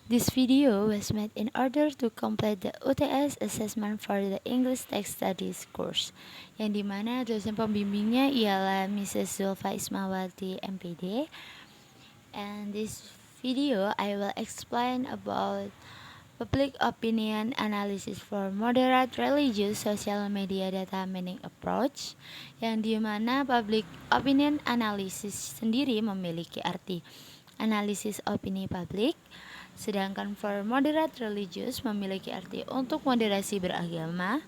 This video was made in order to complete the UTS assessment for the English Text Studies course, yang dimana dosen pembimbingnya ialah Mrs. Zulfa Ismawati MPD. And this video I will explain about public opinion analysis for moderate religious social media data mining approach, yang dimana public opinion analysis sendiri memiliki arti analisis opini publik, sedangkan for moderate religious memiliki arti untuk moderasi beragama,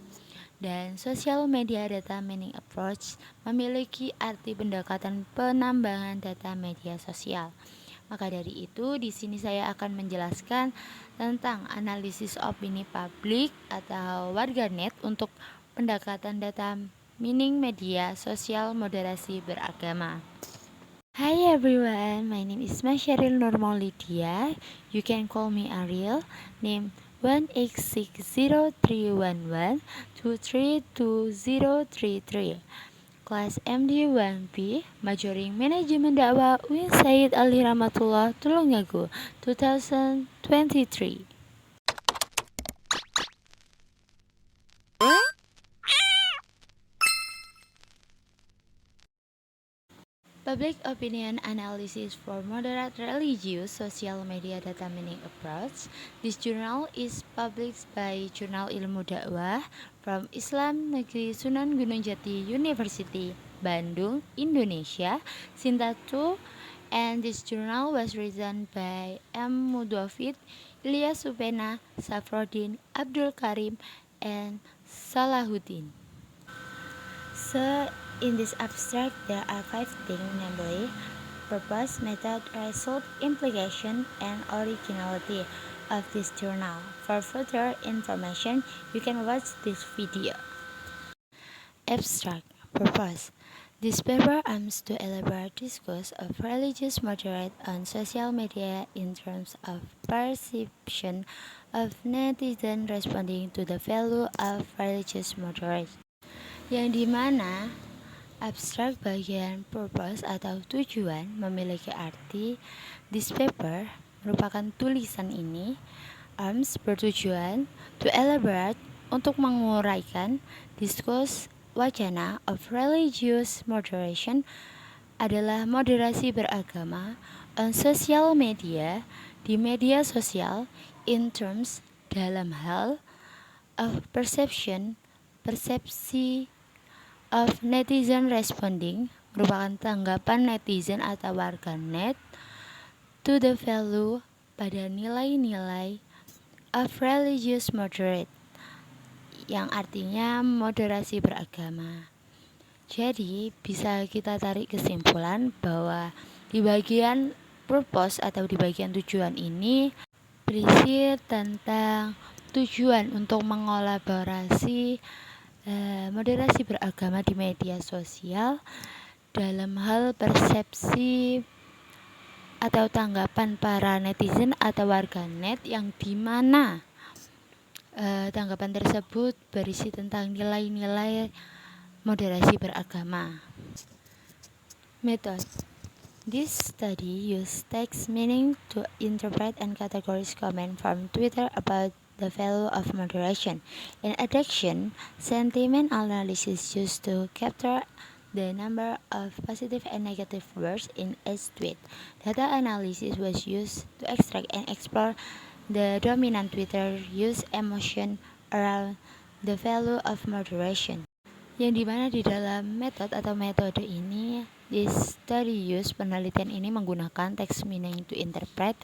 dan social media data mining approach memiliki arti pendekatan penambangan data media sosial. Maka dari itu, di sini saya akan menjelaskan tentang analisis opini publik atau warganet untuk pendekatan data mining media sosial moderasi beragama. Hi everyone, my name is Masyaril Nurmaulidia. You can call me Ariel. Name 1860311232033. Kelas MD1B, Majoring Manajemen Dakwah UIN Said Ali Rahmatullah Tulungagu 2023. Public Opinion Analysis for Moderate Religious Social Media Data Mining Approach. This journal is published by Jurnal Ilmu Dakwah from Islam Negeri Sunan Gunung Jati University, Bandung, Indonesia, Sinta 2, and this journal was written by M. Mudofid, Ilyas Supena, Safrodin, Abdul Karim, and Salahuddin. So, in this abstract, there are 5 things, namely purpose, method, result, implication, and originality of this journal. For further information, you can watch this video. Abstract purpose. This paper aims to elaborate discourse of religious moderate on social media in terms of perception of netizen responding to the value of religious moderate, yang dimana abstrak bagian purpose atau tujuan memiliki arti. This paper merupakan tulisan ini aims bertujuan to elaborate untuk menguraikan discourse wacana of religious moderation adalah moderasi beragama on social media di media sosial in terms dalam hal of perception persepsi of netizen responding merupakan tanggapan netizen atau warganet to the value pada nilai-nilai of religious moderate, yang artinya moderasi beragama. Jadi bisa kita tarik kesimpulan bahwa di bagian purpose atau di bagian tujuan ini berisi tentang tujuan untuk mengolaborasi moderasi beragama di media sosial dalam hal persepsi atau tanggapan para netizen atau warganet, yang dimana tanggapan tersebut berisi tentang nilai-nilai moderasi beragama. Method. This study used text meaning to interpret and categorize comment from Twitter about the value of moderation. In addition, sentiment analysis used to capture the number of positive and negative words in each tweet. Data analysis was used to extract and explore the dominant Twitter use emotion around the value of moderation. Yang dimana di dalam metode ini, this study use penelitian ini menggunakan text meaning to interpret,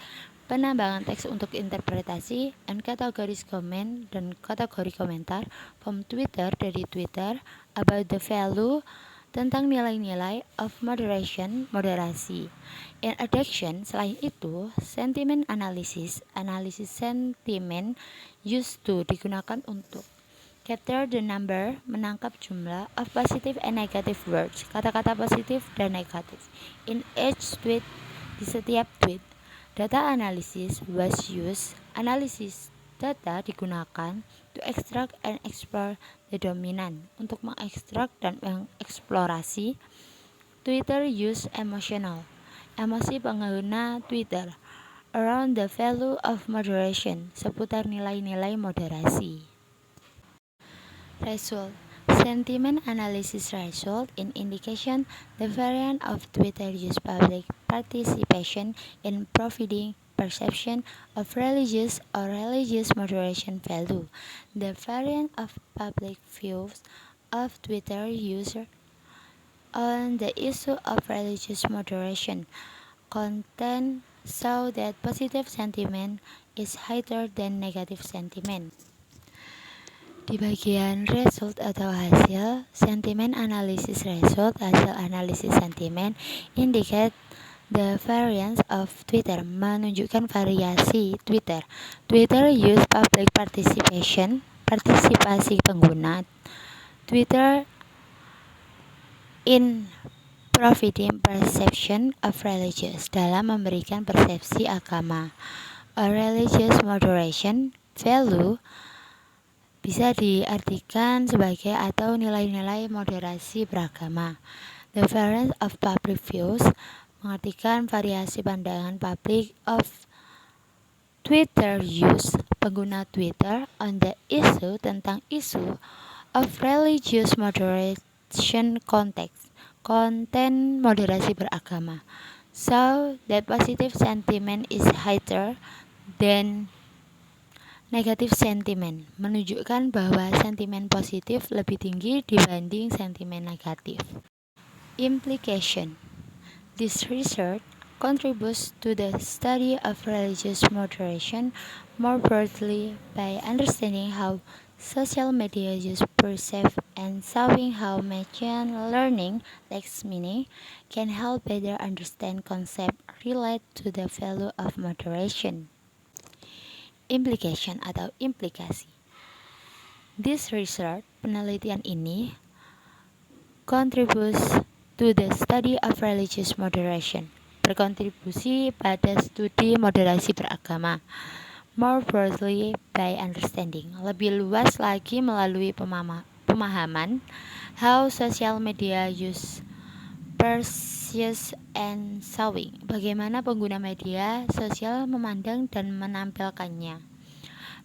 penambangan teks untuk interpretasi, and kategoris komen dan kategori komentar from Twitter dari Twitter about the value tentang nilai-nilai of moderation moderasi. In addition, selain itu, sentiment analysis analisis sentimen used to digunakan untuk capture the number, menangkap jumlah of positive and negative words, kata-kata positif dan negatif in each tweet, di setiap tweet. Data analysis was used. Analisis data digunakan to extract and explore the dominant, untuk mengekstrak dan mengeksplorasi Twitter use emotional, emosi pengguna Twitter around the value of moderation, seputar nilai-nilai moderasi. Result. Sentiment analysis result in indication the variant of Twitter use public participation in providing perception of religious or religious moderation value. The variant of public views of Twitter user on the issue of religious moderation content show that positive sentiment is higher than negative sentiment. Di bagian result atau hasil, sentiment analysis result, hasil analisis sentimen, indicate the variance of Twitter, menunjukkan variasi Twitter. Twitter use public participation, partisipasi pengguna Twitter in providing perception of religious, dalam memberikan persepsi agama. A religious moderation value bisa diartikan sebagai atau nilai-nilai moderasi beragama. The variance of public views mengartikan variasi pandangan publik of Twitter use, pengguna Twitter on the issue, tentang isu of religious moderation context, konten moderasi beragama. So that positive sentiment is higher than negative sentiment, menunjukkan bahwa sentimen positif lebih tinggi dibanding sentimen negatif. Implication. This research contributes to the study of religious moderation more broadly by understanding how social media use perceive and showing how machine learning text meaning can help better understand concepts related to the value of moderation. Implication atau implikasi. This research, penelitian ini, contributes to the study of religious moderation, berkontribusi pada studi moderasi beragama, more broadly by understanding, lebih luas lagi melalui pemahaman how social media use perceive and showing, bagaimana pengguna media sosial memandang dan menampilkannya.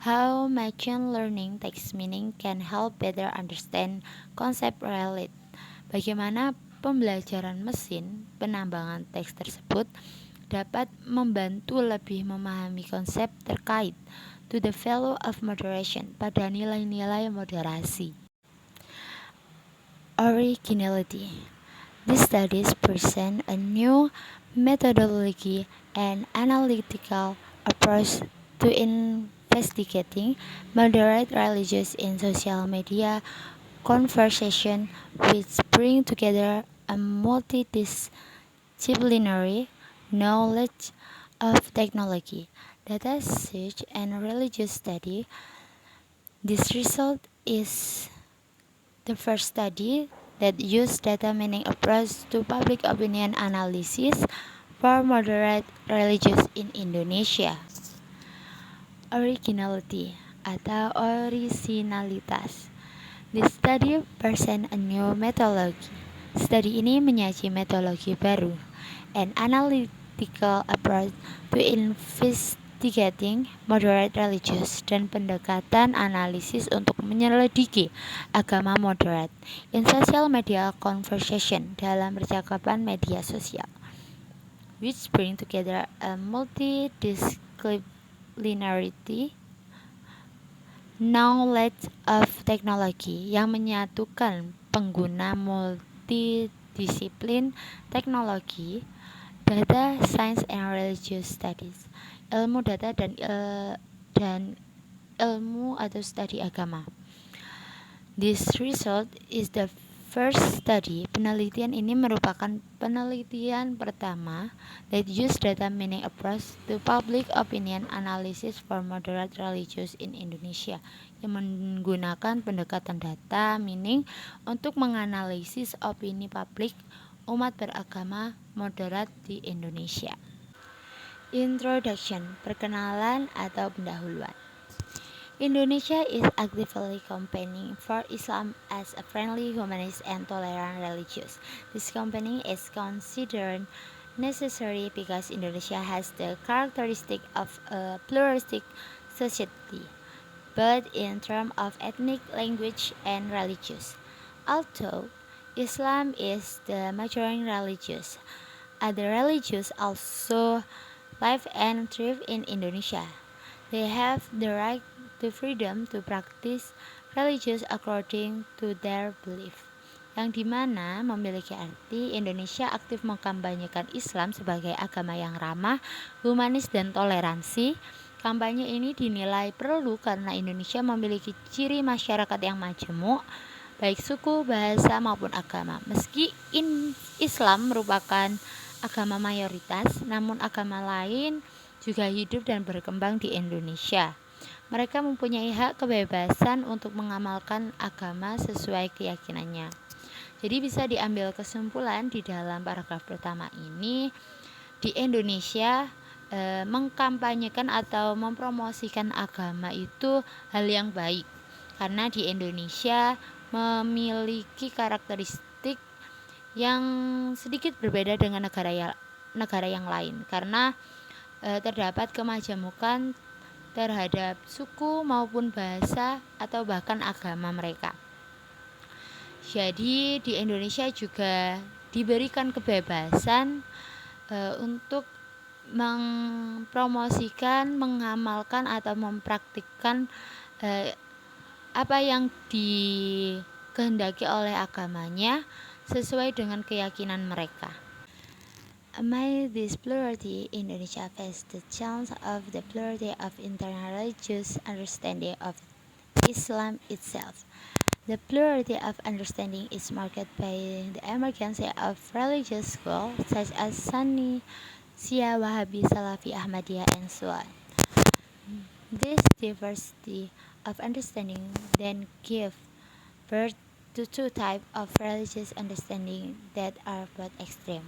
How machine learning text meaning can help better understand concept related. Bagaimana pembelajaran mesin penambangan teks tersebut dapat membantu lebih memahami konsep terkait to the value of moderation, pada nilai-nilai moderasi. Originality. These studies present a new methodology and analytical approach to investigating moderate religious in social media conversation, which bring together a multidisciplinary knowledge of technology, data science, and religious study. This result is the first study that used data mining approach to public opinion analysis for moderate religious in Indonesia. Originality atau orisinalitas. This study present a new methodology. Studi ini menyaji metodologi baru, an analytical approach to investigating moderate religious, dan pendekatan analisis untuk menyelidiki agama moderat in social media conversation, dalam percakapan media sosial, which bring together a multidisciplinarity knowledge of technology, yang menyatukan pengguna multidisiplin teknologi, data science and religious studies, ilmu data dan ilmu atau studi agama. This result is the first study. Penelitian ini merupakan penelitian pertama that use data mining approach to public opinion analysis for moderate religious in Indonesia, yang menggunakan pendekatan data mining untuk menganalisis opini publik umat beragama moderat di Indonesia. Introduction, perkenalan atau pendahuluan. Indonesia is actively campaigning for Islam as a friendly, humanist, and tolerant religion. This campaign is considered necessary because Indonesia has the characteristic of a pluralistic society, both in terms of ethnic, language, and religious. Although Islam is the majoring religious, other religions also live and thrive in Indonesia. They have the right to freedom to practice religious according to their belief. Yang dimana memiliki arti Indonesia aktif mengkampanyekan Islam sebagai agama yang ramah, humanis, dan toleransi. Kampanye ini dinilai perlu karena Indonesia memiliki ciri masyarakat yang majemuk, baik suku, bahasa, maupun agama. Meski Islam merupakan agama mayoritas, namun agama lain juga hidup dan berkembang di Indonesia. Mereka mempunyai hak kebebasan untuk mengamalkan agama sesuai keyakinannya. Jadi bisa diambil kesimpulan di dalam paragraf pertama ini, di Indonesia mengkampanyekan atau mempromosikan agama itu hal yang baik, karena di Indonesia memiliki karakteristik yang sedikit berbeda dengan negara yang lain, karena terdapat kemajemukan terhadap suku maupun bahasa atau bahkan agama mereka. Jadi di Indonesia juga diberikan kebebasan untuk mempromosikan, mengamalkan atau mempraktikkan apa yang dikehendaki oleh agamanya sesuai dengan keyakinan mereka. Amid this plurality, Indonesia faces the challenge of the plurality of internal religious understanding of Islam itself. The plurality of understanding is marked by the emergence of religious schools such as Sunni, Shia, Wahhabi, Salafi, Ahmadiyya, and so on. This diversity of understanding then gives birth to two types of religious understanding that are both extreme.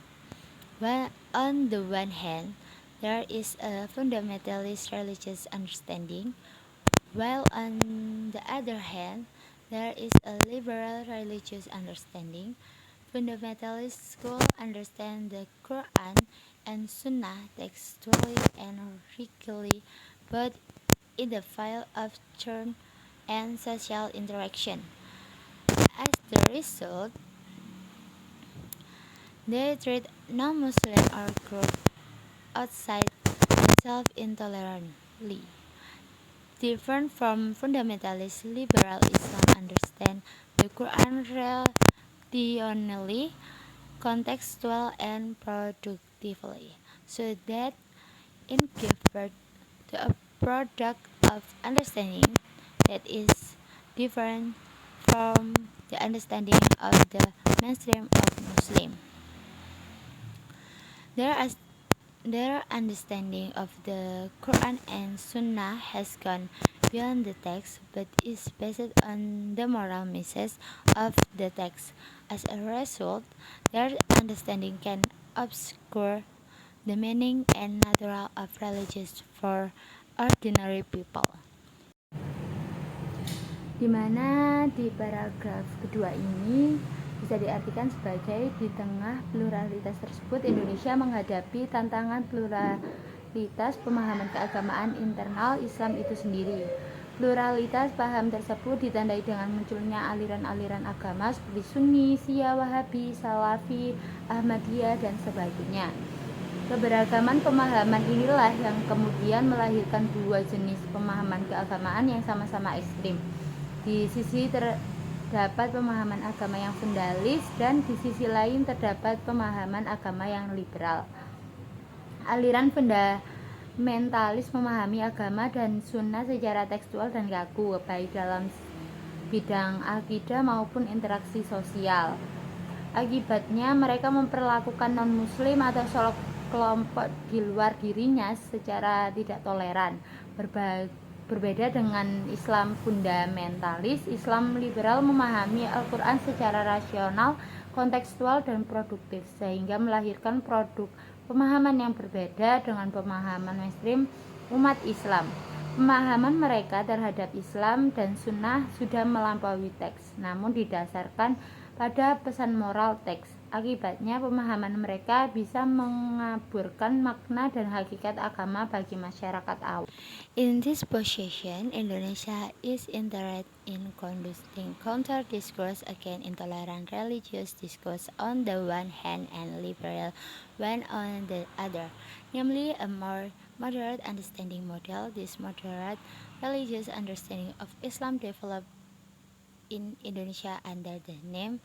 Well, on the one hand, there is a fundamentalist religious understanding, while on the other hand, there is a liberal religious understanding. Fundamentalist schools understand the Quran and Sunnah textually and logically, both in the field of truth and social interaction. As the result, they treat non-Muslim or group outside themselves intolerantly. Different from fundamentalist liberal Islam understand the Quran relationally, contextual, and productively, so that it gives birth to a product of understanding that is different from the understanding of the mainstream of Muslim. Their understanding of the Quran and Sunnah has gone beyond the text, but is based on the moral message of the text. As a result, their understanding can obscure the meaning and nature of religion for ordinary people. Dimana di paragraf kedua ini bisa diartikan sebagai di tengah pluralitas tersebut, Indonesia menghadapi tantangan pluralitas pemahaman keagamaan internal Islam itu sendiri. Pluralitas paham tersebut ditandai dengan munculnya aliran-aliran agama seperti Sunni, Shia, Wahhabi, Salafi, Ahmadiyah, dan sebagainya. Keberagaman pemahaman inilah yang kemudian melahirkan dua jenis pemahaman keagamaan yang sama-sama ekstrim. Di sisi terdapat pemahaman agama yang fundalis, dan di sisi lain terdapat pemahaman agama yang liberal. Aliran fundamentalis memahami agama dan sunnah secara tekstual dan kaku, baik dalam bidang akidah maupun interaksi sosial. Akibatnya mereka memperlakukan non-muslim atau kelompok di luar dirinya secara tidak toleran. Berbeda dengan Islam fundamentalis, Islam liberal memahami Al-Quran secara rasional, kontekstual, dan produktif, sehingga melahirkan produk pemahaman yang berbeda dengan pemahaman mainstream umat Islam. Pemahaman mereka terhadap Islam dan Sunnah sudah melampaui teks, namun didasarkan pada pesan moral teks. Akibatnya, pemahaman mereka bisa mengaburkan makna dan hakikat agama bagi masyarakat awam. In this position, Indonesia is interested in conducting counter-discourse against intolerant religious discourse on the one hand and liberal one on the other, namely a more moderate understanding model. This moderate religious understanding of Islam developed in Indonesia under the name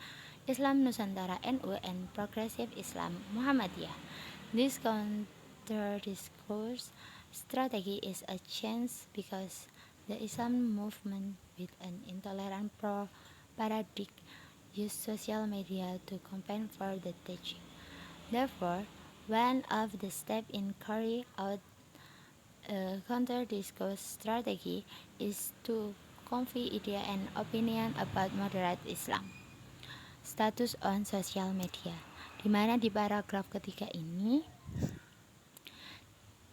Islam Nusantara NU and Progressive Islam Muhammadiyah. This counter-discourse strategy is a chance because the Islam movement with an intolerant paradigm used social media to campaign for the teaching. Therefore, one of the steps in carrying out a counter-discourse strategy is to convey idea and opinion about moderate Islam. Status on social media, di mana di paragraf ketiga ini,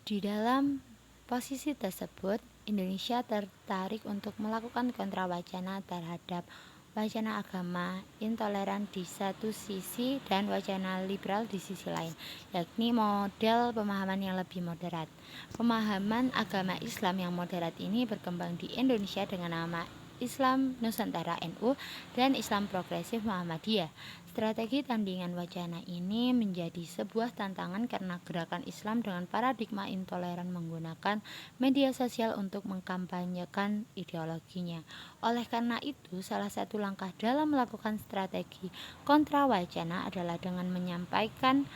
di dalam posisi tersebut, Indonesia tertarik untuk melakukan kontrawacana terhadap wacana agama intoleran di satu sisi dan wacana liberal di sisi lain, yakni model pemahaman yang lebih moderat. Pemahaman agama Islam yang moderat ini berkembang di Indonesia dengan nama Islam Nusantara NU dan Islam Progresif Muhammadiyah. Strategi tandingan wacana ini menjadi sebuah tantangan karena gerakan Islam dengan paradigma intoleran menggunakan media sosial untuk mengkampanyekan ideologinya. Oleh karena itu, salah satu langkah dalam melakukan strategi kontra wacana adalah dengan menyampaikan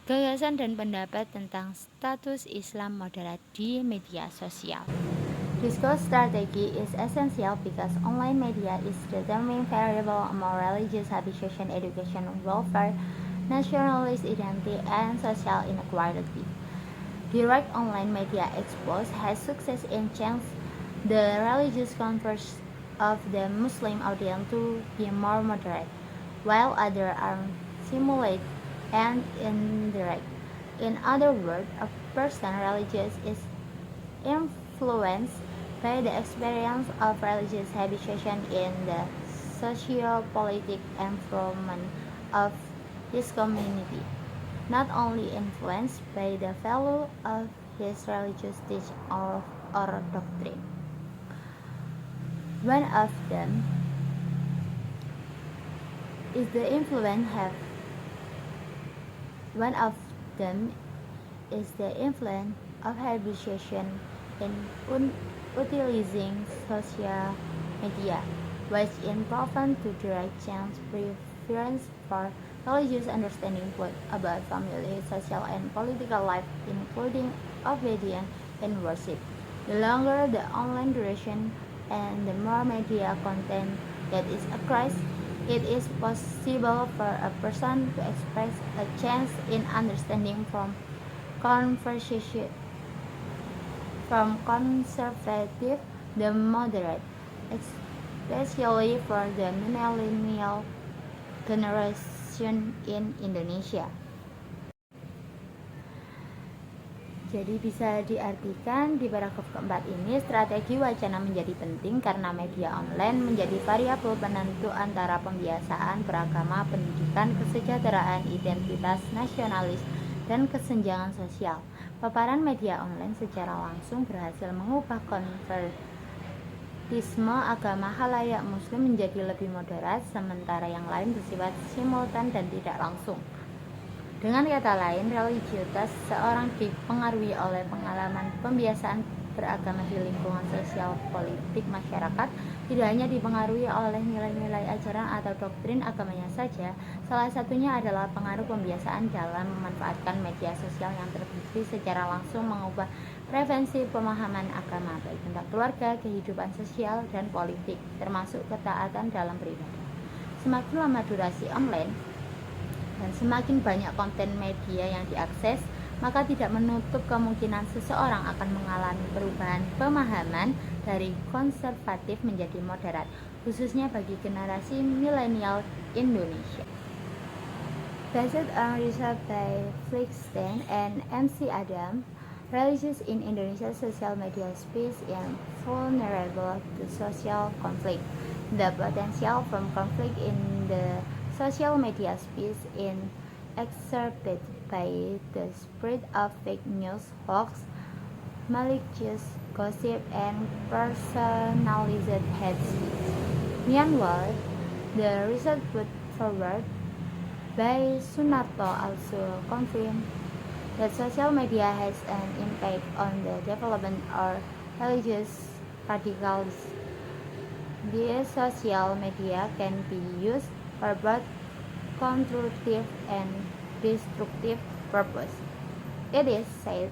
gagasan dan pendapat tentang status Islam moderat di media sosial. Discourse strategy is essential because online media is determining variable among religious habitation, education, welfare, nationalist identity, and social inequality. Direct online media expose has success in changing the religious converse of the Muslim audience to be more moderate, while others are simulate and indirect. In other words, a person religious is influenced by the experience of religious habitation in the socio-political environment of his community, not only influenced by the value of his religious teaching or doctrine. One of them is the influence of habitation in utilizing social media, which is proven to direct change preference for religious understanding both about family, social, and political life, including obedience and worship. The longer the online duration and the more media content that is across, it is possible for a person to express a change in understanding from conservative to moderate, especially for the millennial generation in Indonesia. Jadi bisa diartikan di paragraf keempat ini, strategi wacana menjadi penting karena media online menjadi variabel penentu antara pembiasaan beragama, pendidikan, kesejahteraan, identitas nasionalis, dan kesenjangan sosial. Paparan media online secara langsung berhasil mengubah konservatisme agama khalayak muslim menjadi lebih moderat, sementara yang lain bersifat simultan dan tidak langsung. Dengan kata lain, religiusitas seorang dipengaruhi oleh pengalaman pembiasaan beragama di lingkungan sosial politik masyarakat, tidak hanya dipengaruhi oleh nilai-nilai ajaran atau doktrin agamanya saja. Salah satunya adalah pengaruh pembiasaan dalam memanfaatkan media sosial yang terbukti secara langsung mengubah preferensi pemahaman agama, baik tentang keluarga, kehidupan sosial, dan politik, termasuk ketaatan dalam beribadah. Semakin lama durasi online dan semakin banyak konten media yang diakses, maka tidak menutup kemungkinan seseorang akan mengalami perubahan pemahaman dari konservatif menjadi moderat, khususnya bagi generasi milenial Indonesia. Based on research by Flickstein and MC Adam, religious in Indonesia social media space is vulnerable to social conflict. The potential from conflict in the social media speech is exacerbated by the spread of fake news, hoax, malicious gossip, and personalized hate speech. Meanwhile, the research put forward by Sunarto also confirmed that social media has an impact on the development of religious radicalism. The social media can be used for both constructive and destructive purpose. It is said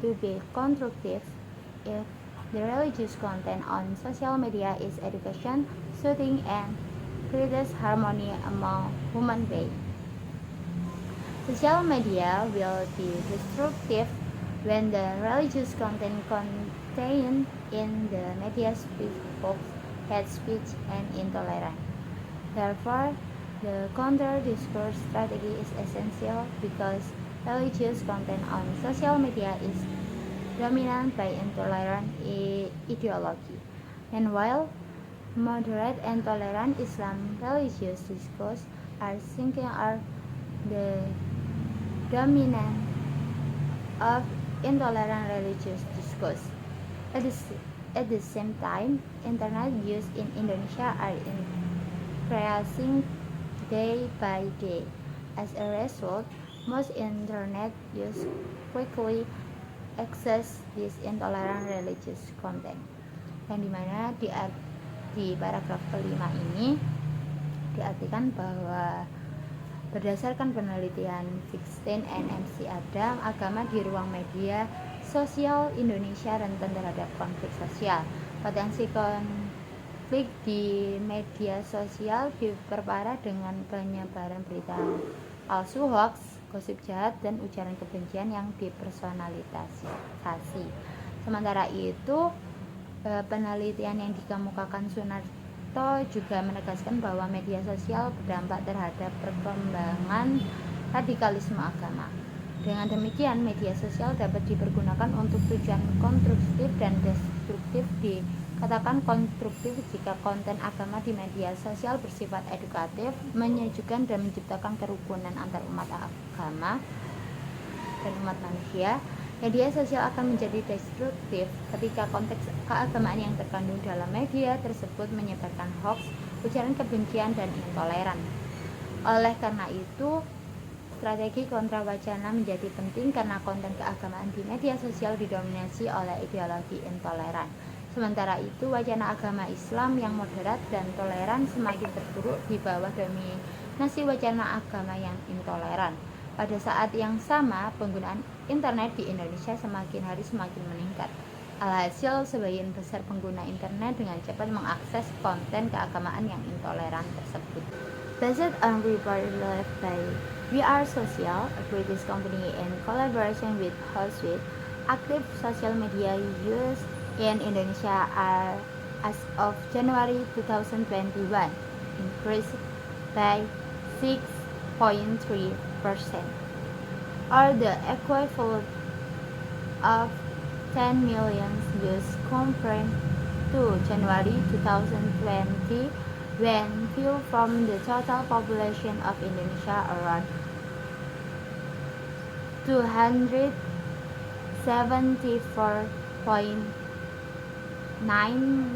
to be constructive if the religious content on social media is education, soothing, and creates harmony among human beings. Social media will be destructive when the religious content contained in the media speaks hoax, hate speech, and intolerance. Therefore, the counter-discourse strategy is essential because religious content on social media is dominated by intolerant ideology. Meanwhile, moderate and tolerant Islam religious discourse are sinking are the dominant of intolerant religious discourse. At the same time, internet use in Indonesia are increasing day by day. As a result, most internet use quickly access this intolerant religious content. Yang dimana di paragraf kelima ini diartikan bahwa berdasarkan penelitian Fixstein and MC Adam, agama di ruang media sosial Indonesia rentan terhadap konflik sosial. Potensi konflik di media sosial diperparah dengan penyebaran berita palsu, hoax, gosip jahat, dan ujaran kebencian yang dipersonalisasi. Sementara itu, penelitian yang dikemukakan Sunarto juga menegaskan bahwa media sosial berdampak terhadap perkembangan radikalisme agama. Dengan demikian, media sosial dapat dipergunakan untuk tujuan konstruktif dan destruktif. Dikatakan konstruktif jika konten agama di media sosial bersifat edukatif, menyejukkan, dan menciptakan kerukunan antar umat agama dan umat manusia. Media sosial akan menjadi destruktif ketika konteks keagamaan yang terkandung dalam media tersebut menyebarkan hoax, ujaran kebencian, dan intoleran. Oleh karena itu, strategi kontrawacana menjadi penting karena konten keagamaan di media sosial didominasi oleh ideologi intoleran. Sementara itu, wacana agama Islam yang moderat dan toleran semakin terpuruk di bawah dominasi wacana agama yang intoleran. Pada saat yang sama, penggunaan internet di Indonesia semakin hari semakin meningkat. Alhasil, sebagian besar pengguna internet dengan cepat mengakses konten keagamaan yang intoleran tersebut. Based on report led by We Are Social, a British company in collaboration with Hootsuite, active social media use in Indonesia are, as of January 2021, increased by 6.3%, or the equivalent of 10 million use compared to January 2020, when viewed from the total population of Indonesia around 274.9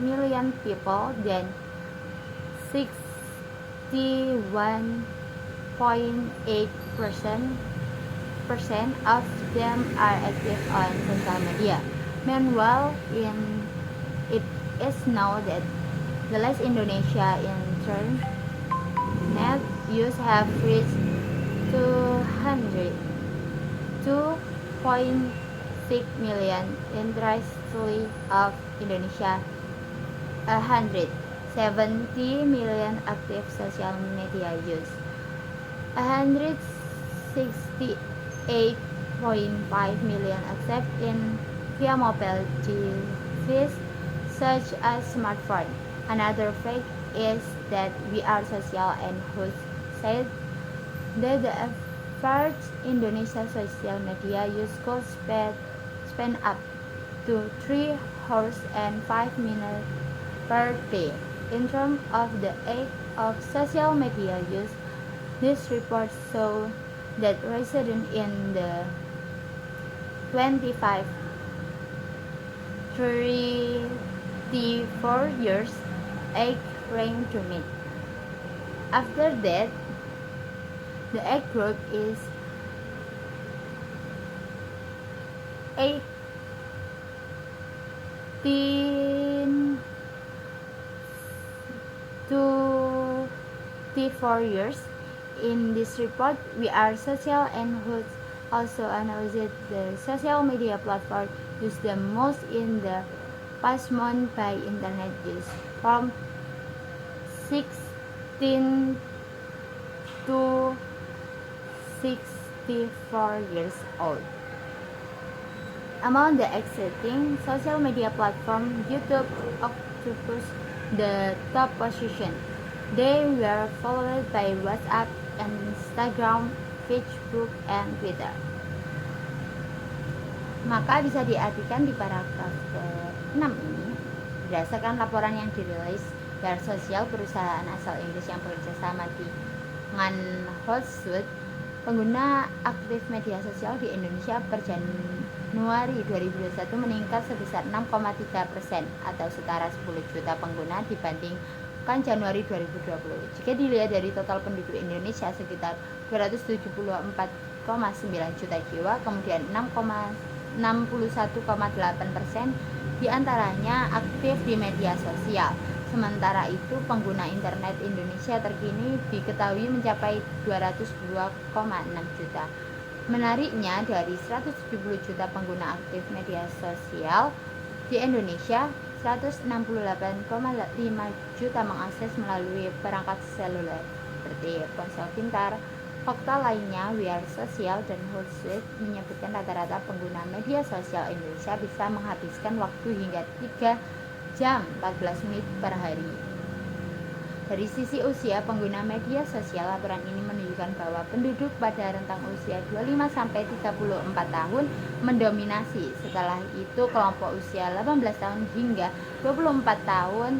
million people, then 61.8% of them are active on social media. Meanwhile, it is known that the less Indonesia internet use have reached 202.6 million. Interestingly, of Indonesia, 170 million active social media use. 168.5 million accept in via mobile device such as smartphone. Another fact is that We Are Social and Host said that the average Indonesia social media use could spend up to 3 hours and 5 minutes per day. In terms of the age of social media use, This report showed that residents in the 25 34 years age range to meet. After that, the age group is 18 to 34 years. In this report, we are social and who also analyzed the social media platform used the most in the past month by internet use from 16 to 64 years old. Among the existing social media platforms, YouTube occupies the top position. They were followed by WhatsApp, Instagram, Facebook, and Twitter. Maka bisa diartikan di paragraf ke-6 ini, berdasarkan laporan yang dirilis Gar Sosial, perusahaan asal Inggris yang bekerja sama dengan Hootsuite, pengguna aktif media sosial di Indonesia per Januari 2021 meningkat sebesar 6,3% atau setara 10 juta pengguna dibandingkan Januari 2020. Jika dilihat dari total penduduk Indonesia sekitar 274,9 juta jiwa, kemudian 61,8% diantaranya aktif di media sosial. Sementara itu, pengguna internet Indonesia terkini diketahui mencapai 202,6 juta. Menariknya, dari 170 juta pengguna aktif media sosial di Indonesia, 168,5 juta mengakses melalui perangkat seluler seperti ponsel pintar. Fakta lainnya, WeAre Social dan Hootsuite menyebutkan rata-rata pengguna media sosial Indonesia bisa menghabiskan waktu hingga 3 jam 14 menit per hari. Dari sisi usia pengguna media sosial, laporan ini menunjukkan bahwa penduduk pada rentang usia 25-34 tahun mendominasi. Setelah itu kelompok usia 18 tahun hingga 24 tahun.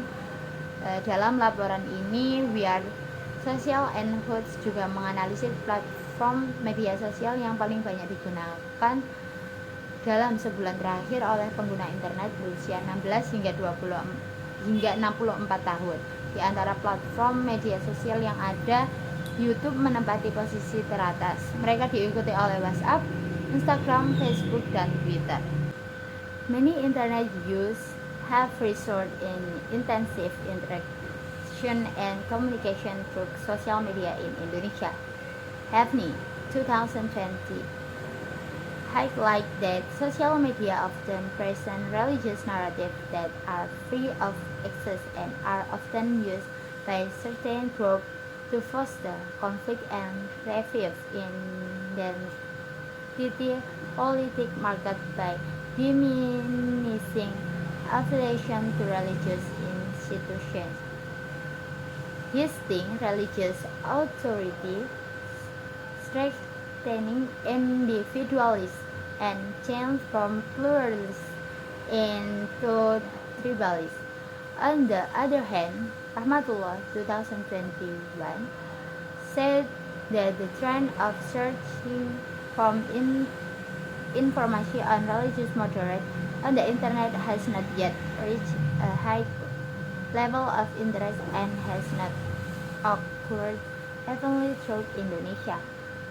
Dalam laporan ini, WeAre Social and Hootsuite juga menganalisis platform media sosial yang paling banyak digunakan dalam sebulan terakhir oleh pengguna internet berusia 16 hingga 64 tahun. Di antara platform media sosial yang ada, YouTube menempati posisi teratas. Mereka diikuti oleh WhatsApp, Instagram, Facebook, dan Twitter. Many internet users have resort in intensive interaction and communication through social media in Indonesia. Hafni, 2020, highlight that social media often present religious narratives that are free of access and are often used by certain groups to foster conflict and revive identity politics marked by diminishing affiliation to religious institutions, boosting religious authority, strengthening individualism, and change from pluralism into tribalism. On the other hand, Rahmatullah 2021 said that the trend of searching for information on religious moderate on the internet has not yet reached a high level of interest and has not occurred evenly throughout Indonesia.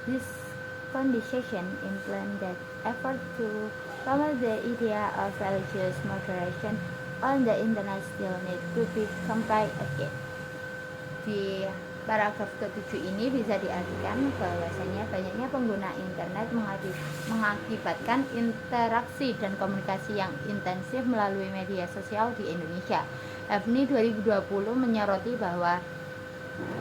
This condition implies that effort to promote the idea of religious moderation on the internet still need to be combined again. Di paragraf ke-7 ini bisa diartikan bahwasanya banyaknya pengguna internet mengakibatkan interaksi dan komunikasi yang intensif melalui media sosial di Indonesia. Hafni 2020 menyoroti bahwa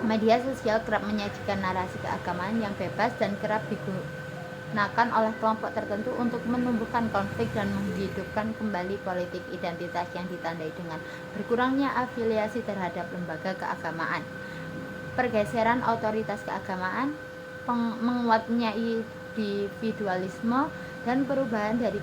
media sosial kerap menyajikan narasi keagamaan yang bebas dan kerap digunakan oleh kelompok tertentu untuk menumbuhkan konflik dan menghidupkan kembali politik identitas yang ditandai dengan berkurangnya afiliasi terhadap lembaga keagamaan, pergeseran otoritas keagamaan, menguatnya individualisme, dan perubahan dari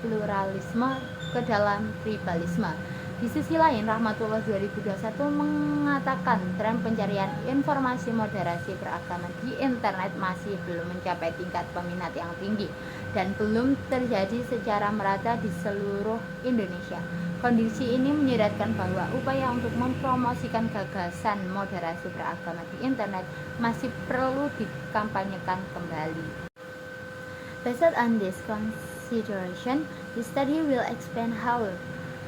pluralisme ke dalam tribalisme. Di sisi lain, Rahmatullah 2021 mengatakan tren pencarian informasi moderasi beragama di internet masih belum mencapai tingkat peminat yang tinggi dan belum terjadi secara merata di seluruh Indonesia. Kondisi ini menyiratkan bahwa upaya untuk mempromosikan gagasan moderasi beragama di internet masih perlu dikampanyekan kembali. Based on this consideration, the study will explain how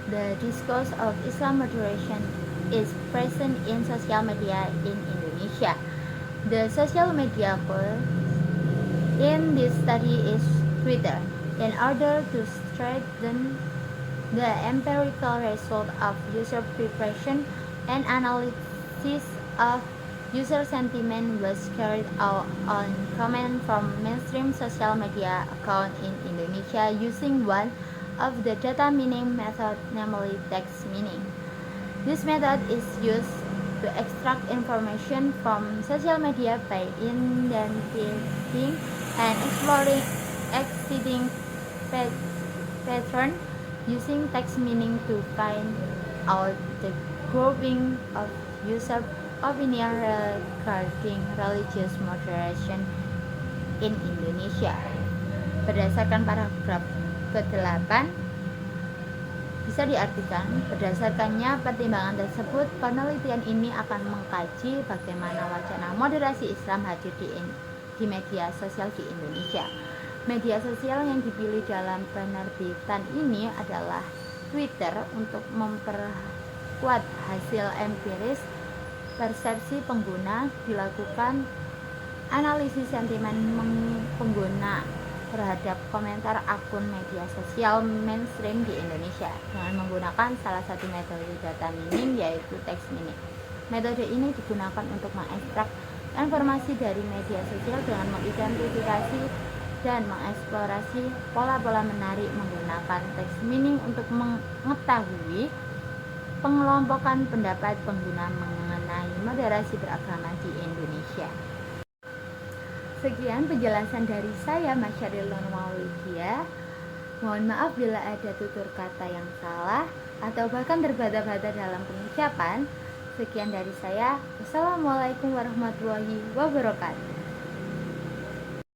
the discourse of Islam moderation is present in social media in Indonesia. The social media cause in this study is Twitter. In order to strengthen the empirical result of user preparation and analysis of user sentiment was carried out on comment from mainstream social media accounts in Indonesia using one of the data mining method, namely text mining. This method is used to extract information from social media by indenting and exploring existing pattern using text mining to find out the grouping of user opinion regarding religious moderation in Indonesia. Berdasarkan paragraf ke-8 bisa diartikan, berdasarkannya pertimbangan tersebut, penelitian ini akan mengkaji bagaimana wacana moderasi Islam hadir di media sosial di Indonesia. Media sosial yang dipilih dalam penerbitan ini adalah Twitter untuk memperkuat hasil empiris persepsi pengguna, dilakukan analisis sentimen pengguna terhadap komentar akun media sosial mainstream di Indonesia dengan menggunakan salah satu metode data mining, yaitu text mining. Metode ini digunakan untuk mengekstrak informasi dari media sosial dengan mengidentifikasi dan mengeksplorasi pola-pola menarik menggunakan text mining untuk mengetahui pengelompokan pendapat pengguna mengenai moderasi beragama di Indonesia. Sekian penjelasan dari saya, Masyaril Nurmawlidia. Mohon maaf bila ada tutur kata yang salah atau bahkan terbata-bata dalam pengucapan. Sekian dari saya. Wassalamualaikum warahmatullahi wabarakatuh.